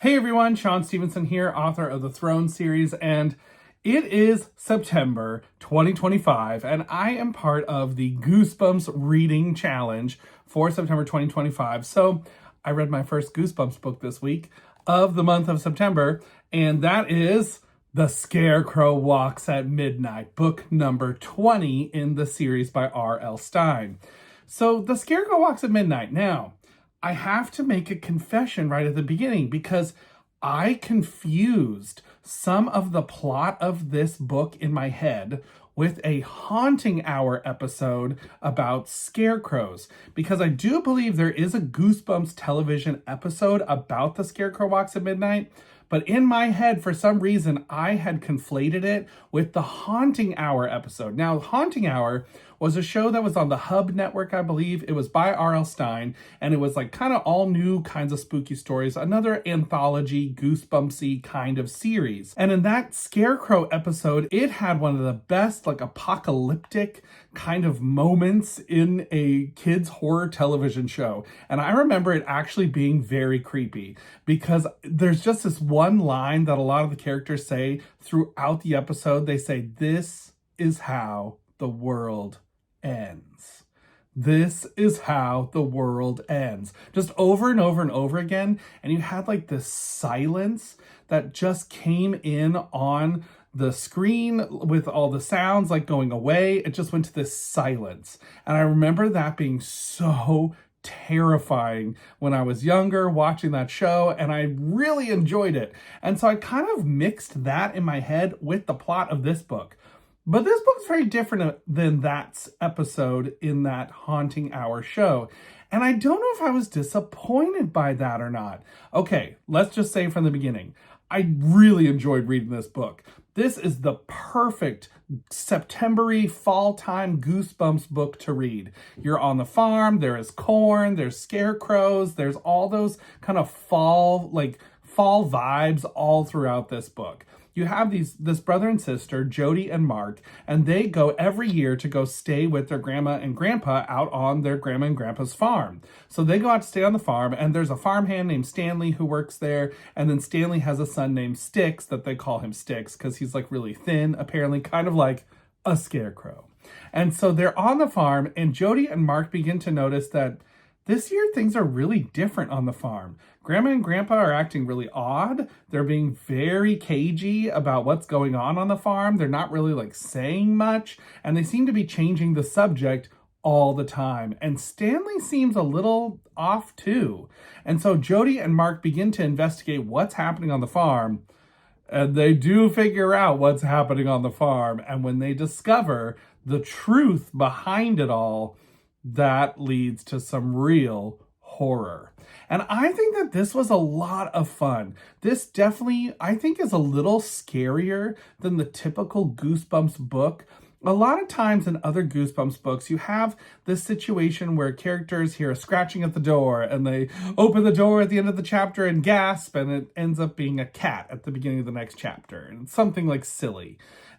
Hey everyone, Shaun Stevenson here, author of the Throne series, and it is September 2025, and I am part of the Goosebumps reading challenge for September 2025. So I read my first Goosebumps book this week of the month of September, and that is The Scarecrow Walks at Midnight, book number 20 in the series by R.L. Stine. So The Scarecrow Walks at Midnight. Now, I have to make a confession right at the beginning because I confused some of the plot of this book in my head with a Haunting Hour episode about scarecrows, because I do believe there is a Goosebumps television episode about the Scarecrow Walks at Midnight, but in my head, for some reason, I had conflated it with the Haunting Hour episode. Now, Haunting Hour was a show that was on the Hub Network, I believe. It was by R.L. Stine, and it was like kind of all new kinds of spooky stories, another anthology, Goosebumpsy kind of series. And in that Scarecrow episode, it had one of the best like apocalyptic kind of moments in a kids horror television show. And I remember it actually being very creepy because there's just this one line that a lot of the characters say throughout the episode. They say, "This is how the world ends. This is how the world ends." Just over and over and over again. And you had like this silence that just came in on the screen with all the sounds like going away. It just went to this silence. And I remember that being so terrifying when I was younger watching that show, and I really enjoyed it. And so I kind of mixed that in my head with the plot of this book. But this book's very different than that episode in that Haunting Hour show. And I don't know if I was disappointed by that or not. Okay, let's just say from the beginning, I really enjoyed reading this book. This is the perfect September-y, fall-time Goosebumps book to read. You're on the farm, there is corn, there's scarecrows, there's all those kind of fall vibes all throughout this book. You have this brother and sister, Jody and Mark, and they go every year to go stay with their grandma and grandpa out on their grandma and grandpa's farm. So they go out to stay on the farm, and there's a farmhand named Stanley who works there, and then Stanley has a son named Sticks that they call him Sticks because he's like really thin, apparently kind of like a scarecrow. And so they're on the farm, and Jody and Mark begin to notice that this year, things are really different on the farm. Grandma and Grandpa are acting really odd. They're being very cagey about what's going on the farm. They're not really like saying much, and they seem to be changing the subject all the time. And Stanley seems a little off too. And so Jody and Mark begin to investigate what's happening on the farm, and they do figure out what's happening on the farm. And when they discover the truth behind it all, that leads to some real horror. And I think that this was a lot of fun. This definitely, I think, is a little scarier than the typical Goosebumps book. A lot of times in other Goosebumps books, you have this situation where characters hear a scratching at the door and they open the door at the end of the chapter and gasp, and it ends up being a cat at the beginning of the next chapter, and it's something like silly.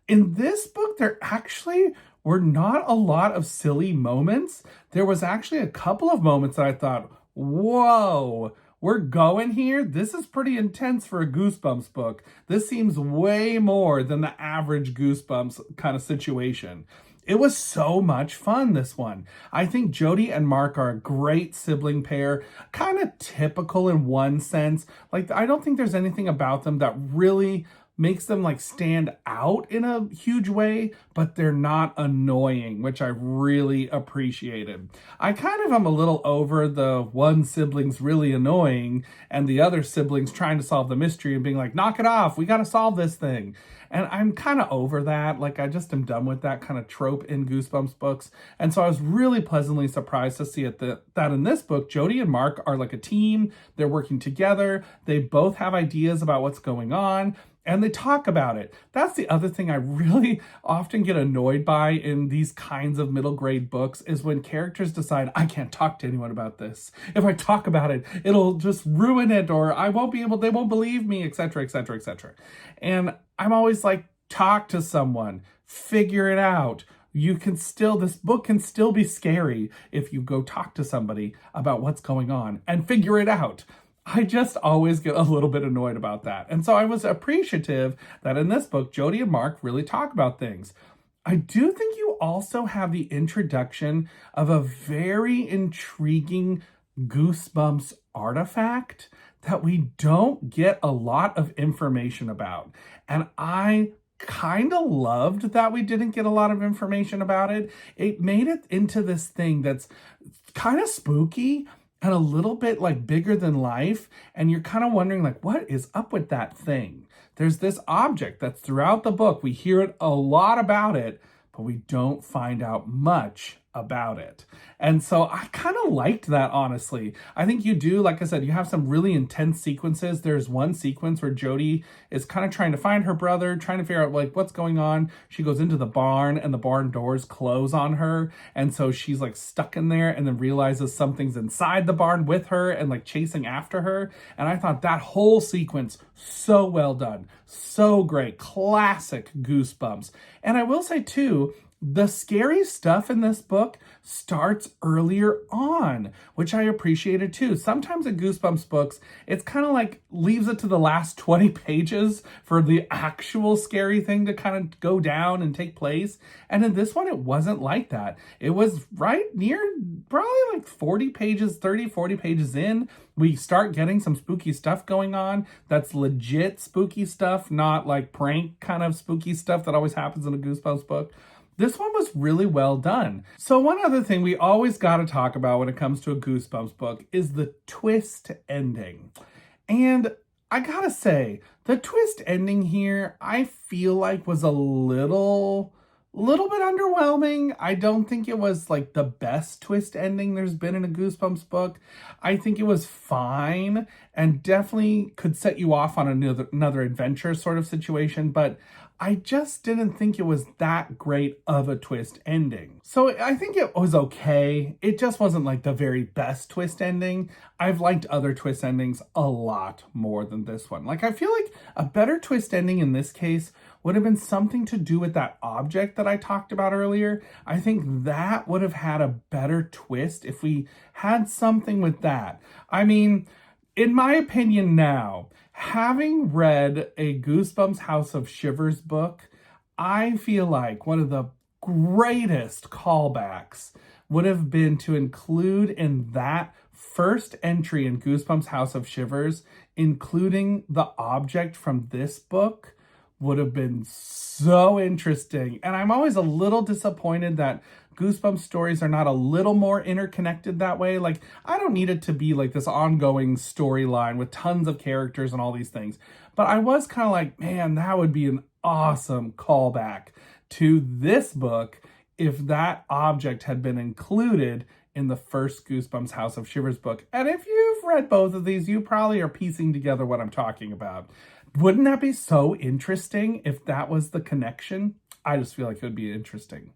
In this book, there actually were not a lot of silly moments. There was actually a couple of moments that I thought, whoa, we're going here? This is pretty intense for a Goosebumps book. This seems way more than the average Goosebumps kind of situation. It was so much fun, this one. I think Jody and Mark are a great sibling pair, kind of typical in one sense. Like, I don't think there's anything about them that really makes them like stand out in a huge way, but they're not annoying, which I really appreciated. I kind of am a little over the one sibling's really annoying and the other siblings trying to solve the mystery and being like, knock it off, we got to solve this thing. And I'm kind of over that. Like, I just am done with that kind of trope in Goosebumps books. And so I was really pleasantly surprised to see that in this book, Jody and Mark are like a team. They're working together. They both have ideas about what's going on, and they talk about it. That's the other thing I really often get annoyed by in these kinds of middle grade books, is when characters decide, I can't talk to anyone about this. If I talk about it, it'll just ruin it, or they won't believe me, etc., etc., etc. And I'm always like, talk to someone, figure it out. This book can still be scary if you go talk to somebody about what's going on and figure it out. I just always get a little bit annoyed about that. And so I was appreciative that in this book, Jody and Mark really talk about things. I do think you also have the introduction of a very intriguing Goosebumps artifact that we don't get a lot of information about. And I kind of loved that we didn't get a lot of information about it. It made it into this thing that's kind of spooky and a little bit like bigger than life. And you're kind of wondering like, what is up with that thing? There's this object that's throughout the book. We hear it a lot about it, but we don't find out much about it. And so I kind of liked that, honestly. I think you do, like I said, you have some really intense sequences. There's one sequence where Jody is kind of trying to find her brother, trying to figure out like what's going on. She goes into the barn and the barn doors close on her. And so she's like stuck in there and then realizes something's inside the barn with her and like chasing after her. And I thought that whole sequence, so well done, so great, classic Goosebumps. And I will say too, the scary stuff in this book starts earlier on, which I appreciated too. Sometimes in Goosebumps books, it's kind of like leaves it to the last 20 pages for the actual scary thing to kind of go down and take place. And in this one, it wasn't like that. It was right near probably like 40 pages, 30, 40 pages in. We start getting some spooky stuff going on. That's legit spooky stuff, not like prank kind of spooky stuff that always happens in a Goosebumps book. This one was really well done. So one other thing we always got to talk about when it comes to a Goosebumps book is the twist ending. And I gotta say, the twist ending here, I feel like was a little bit underwhelming. I don't think it was like the best twist ending there's been in a Goosebumps book. I think it was fine and definitely could set you off on another adventure sort of situation, but I just didn't think it was that great of a twist ending. So I think it was okay. It just wasn't like the very best twist ending. I've liked other twist endings a lot more than this one. Like I feel like a better twist ending in this case would have been something to do with that object that I talked about earlier. I think that would have had a better twist if we had something with that. I mean, in my opinion now, having read a Goosebumps House of Shivers book, I feel like one of the greatest callbacks would have been to include in that first entry in Goosebumps House of Shivers, including the object from this book, would have been so interesting. And I'm always a little disappointed that Goosebumps stories are not a little more interconnected that way. Like, I don't need it to be like this ongoing storyline with tons of characters and all these things. But I was kind of like, man, that would be an awesome callback to this book if that object had been included in the first Goosebumps House of Shivers book. And if you've read both of these, you probably are piecing together what I'm talking about. Wouldn't that be so interesting if that was the connection? I just feel like it would be interesting.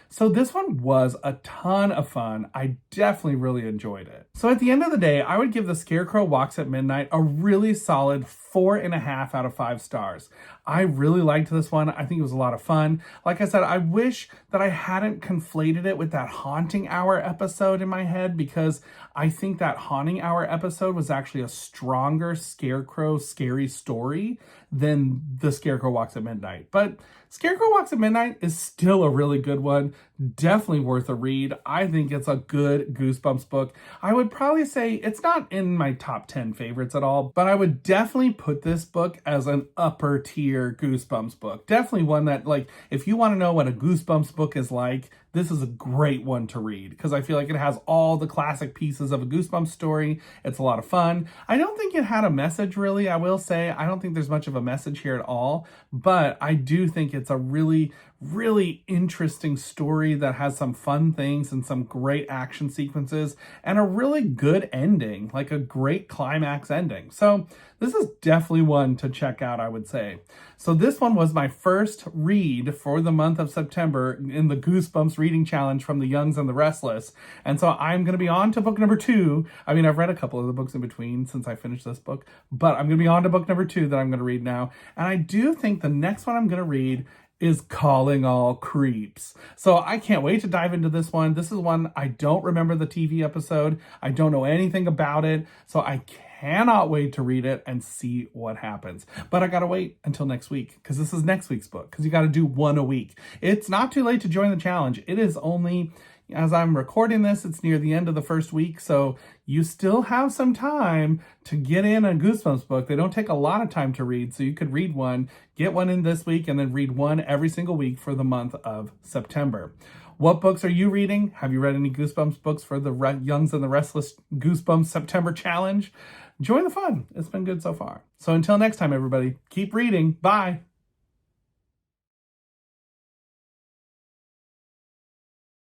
So this one was a ton of fun. I definitely really enjoyed it. So at the end of the day, I would give The Scarecrow Walks at Midnight a really solid 4.5 out of 5 stars. I really liked this one. I think it was a lot of fun. Like I said, I wish that I hadn't conflated it with that Haunting Hour episode in my head, because I think that Haunting Hour episode was actually a stronger Scarecrow scary story than The Scarecrow Walks at Midnight. But Scarecrow Walks at Midnight is still a really good one. Definitely worth a read. I think it's a good Goosebumps book. I would probably say it's not in my top 10 favorites at all, but I would definitely put this book as an upper tier Goosebumps book. Definitely one that, like, if you want to know what a Goosebumps book is like, this is a great one to read, because I feel like it has all the classic pieces of a Goosebumps story. It's a lot of fun. I don't think it had a message, really. I will say, I don't think there's much of a message here at all, but I do think it's a really, really interesting story that has some fun things and some great action sequences and a really good ending, like a great climax ending. So this is definitely one to check out, I would say. So this one was my first read for the month of September in the Goosebumps reading challenge from the Youngs and the Restless. And so I'm going to be on to book number 2. I mean, I've read a couple of the books in between since I finished this book, but I'm going to be on to book number 2 that I'm going to read now. And I do think the next one I'm going to read is Calling All Creeps. So I can't wait to dive into this one. This is one I don't remember the TV episode. I don't know anything about it. So I cannot wait to read it and see what happens. But I gotta wait until next week because this is next week's book, because you gotta do one a week. It's not too late to join the challenge. It is only, as I'm recording this, it's near the end of the first week, so you still have some time to get in a Goosebumps book. They don't take a lot of time to read, so you could read one, get one in this week, and then read one every single week for the month of September. What books are you reading? Have you read any Goosebumps books for the Youngs and the Restless Goosebumps September Challenge? Join the fun. It's been good so far. So until next time, everybody, keep reading. Bye.